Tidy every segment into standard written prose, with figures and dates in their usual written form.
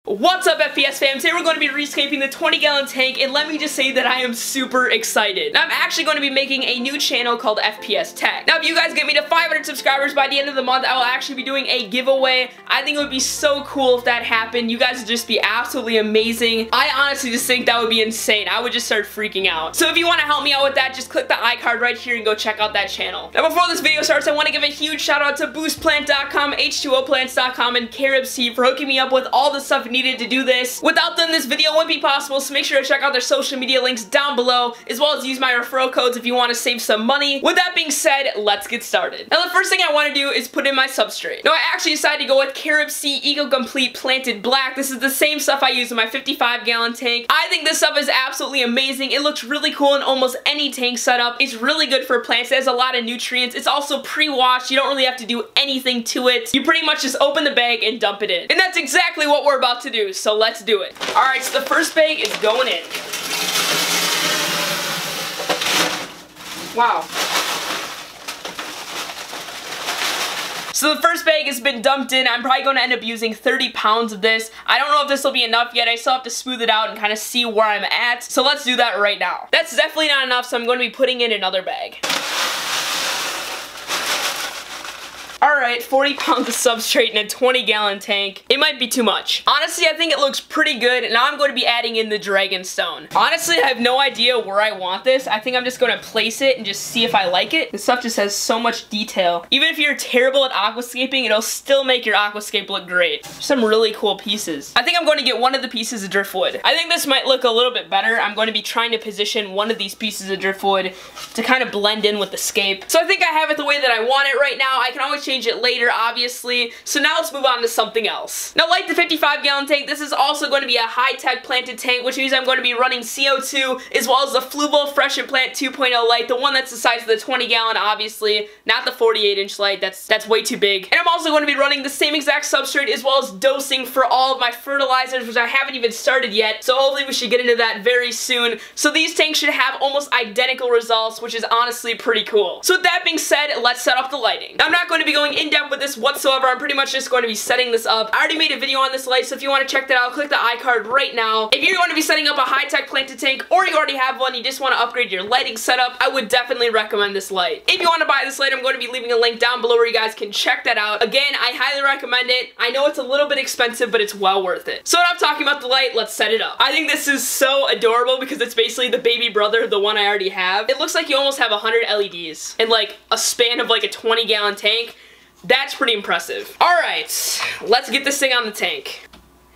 What's up, FPS fam? Today we're going to be rescaping the 20-gallon tank, and let me just say that I am super excited. Now, I'm actually going to be making a new channel called FPS Tech. Now, if you guys get me to 500 subscribers by the end of the month, I will actually be doing a giveaway. I think it would be so cool if that happened. You guys would just be absolutely amazing. I honestly just think that would be insane. I would just start freaking out. So if you want to help me out with that, just click the iCard right here and go check out that channel. Now, before this video starts, I want to give a huge shout out to boostplant.com, h2oplants.com, and CarribSea for hooking me up with all the stuff needed to do this. Without them, this video wouldn't be possible, so make sure to check out their social media links down below, as well as use my referral codes if you want to save some money. With that being said, let's get started. Now, the first thing I want to do is put in my substrate. Now, I actually decided to go with CarribSea Eco Complete Planted Black. This is the same stuff I use in my 55-gallon tank. I think this stuff is absolutely amazing. It looks really cool in almost any tank setup. It's really good for plants. It has a lot of nutrients. It's also pre-washed. You don't really have to do anything to it. You pretty much just open the bag and dump it in. And that's exactly what we're about to do, so let's do it. Alright, so the first bag is going in. Wow. So the first bag has been dumped in. I'm probably going to end up using 30 pounds of this. I don't know if this will be enough yet. I still have to smooth it out and kind of see where I'm at. So let's do that right now. That's definitely not enough, so I'm going to be putting in another bag. Alright, 40 pounds of substrate in a 20-gallon tank. It might be too much. Honestly, I think it looks pretty good. Now I'm going to be adding in the dragonstone. Honestly, I have no idea where I want this. I think I'm just going to place it and just see if I like it. This stuff just has so much detail. Even if you're terrible at aquascaping, it'll still make your aquascape look great. Some really cool pieces. I think I'm going to get one of the pieces of driftwood. I think this might look a little bit better. I'm going to be trying to position one of these pieces of driftwood to kind of blend in with the scape. So I think I have it the way that I want it right now. I can always change it later, obviously. So now let's move on to something else. Now, like the 55-gallon tank, this is also going to be a high-tech planted tank, which means I'm going to be running CO2 as well as the Fluval Fresh and Plant 2.0 light, the one that's the size of the 20-gallon, obviously, not the 48-inch light. That's way too big. And I'm also going to be running the same exact substrate as well as dosing for all of my fertilizers, which I haven't even started yet. So hopefully we should get into that very soon. So these tanks should have almost identical results, which is honestly pretty cool. So with that being said, let's set up the lighting. Now, I'm not going to be going in-depth with this whatsoever. I'm pretty much just going to be setting this up. I already made a video on this light, so if you want to check that out, click the iCard right now. If you're going to be setting up a high-tech planted tank, or you already have one, you just want to upgrade your lighting setup, I would definitely recommend this light. If you want to buy this light, I'm going to be leaving a link down below where you guys can check that out. Again, I highly recommend it. I know it's a little bit expensive, but it's well worth it. So when I'm talking about the light, let's set it up. I think this is so adorable because it's basically the baby brother of the one I already have. It looks like you almost have 100 LEDs in like a span of like a 20-gallon tank. That's pretty impressive. Alright, let's get this thing on the tank.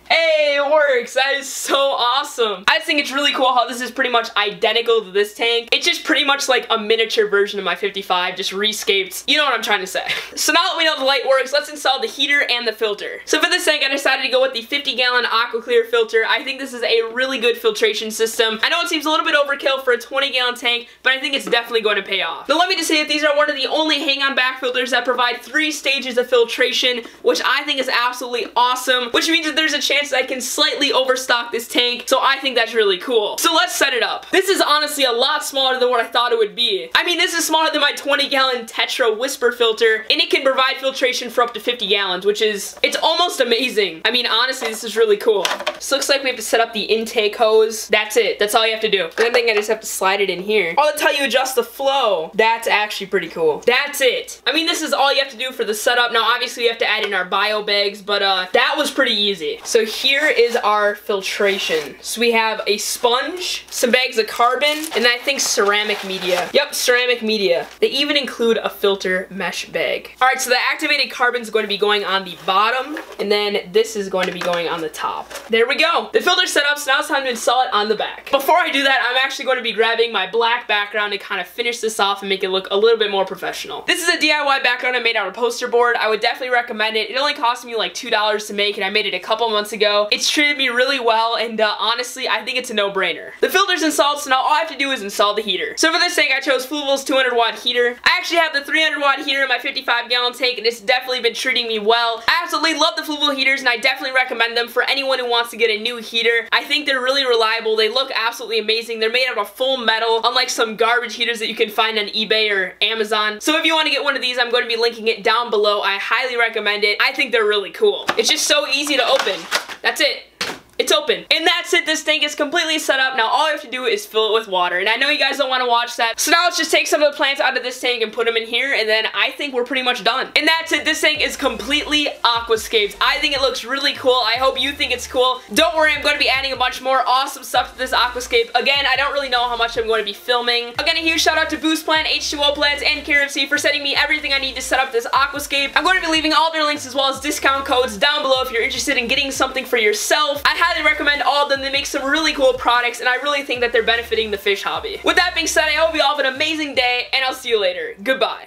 Hey, it works. That is so awesome. I just think it's really cool how this is pretty much identical to this tank. It's just pretty much like a miniature version of my 55, just rescaped. You know what I'm trying to say. So now that we know the light works, let's install the heater and the filter. So for this tank, I decided to go with the 50-gallon AquaClear filter. I think this is a really good filtration system. I know it seems a little bit overkill for a 20-gallon tank, but I think it's definitely going to pay off. Now let me just say that these are one of the only hang-on back filters that provide 3 stages of filtration, which I think is absolutely awesome, which means that there's a chance that I can slightly overstock this tank, so I think that's really cool. So let's set it up. This is honestly a lot smaller than what I thought it would be. I mean, this is smaller than my 20-gallon Tetra Whisper filter, and it can provide filtration for up to 50 gallons, which is, it's almost amazing. I mean, honestly, this is really cool. This looks like we have to set up the intake hose. That's it. That's all you have to do. Then I think I just have to slide it in here. Oh, that's how you adjust the flow. That's actually pretty cool. That's it. I mean, this is all you have to do for the setup. Now, obviously, we have to add in our bio bags, but that was pretty easy. So here is our filtration. So we have a sponge, some bags of carbon, and I think ceramic media. Yep, ceramic media. They even include a filter mesh bag. Alright, so the activated carbon is going to be going on the bottom, and then this is going to be going on the top. There we go. The filter's set up, so now it's time to install it on the back. Before I do that, I'm actually going to be grabbing my black background to kind of finish this off and make it look a little bit more professional. This is a DIY background I made out of poster board. I would definitely recommend it. It only cost me like $2 to make, and I made it a couple months ago. It's treated me really well, and honestly, I think it's a no-brainer. The filter's installed, so now all I have to do is install the heater. So for this tank, I chose Fluval's 200-watt heater. I actually have the 300-watt heater in my 55-gallon tank, and it's definitely been treating me well. I absolutely love the Fluval heaters, and I definitely recommend them for anyone who wants to get a new heater. I think they're really reliable. They look absolutely amazing. They're made out of full metal, unlike some garbage heaters that you can find on eBay or Amazon. So if you want to get one of these, I'm going to be linking it down below. I highly recommend it. I think they're really cool. It's just so easy to open. That's it. It's open. And that's it. This tank is completely set up. Now all I have to do is fill it with water. And I know you guys don't want to watch that. So now let's just take some of the plants out of this tank and put them in here. And then I think we're pretty much done. And that's it. This tank is completely aquascaped. I think it looks really cool. I hope you think it's cool. Don't worry, I'm going to be adding a bunch more awesome stuff to this aquascape. Again, I don't really know how much I'm going to be filming. Again, a huge shout out to Boost Plant, H2O Plants, and CarribSea for sending me everything I need to set up this aquascape. I'm going to be leaving all their links as well as discount codes down below if you're interested in getting something for yourself. I highly recommend all of them. They make some really cool products, and I really think that they're benefiting the fish hobby. With that being said, I hope you all have an amazing day, and I'll see you later. Goodbye.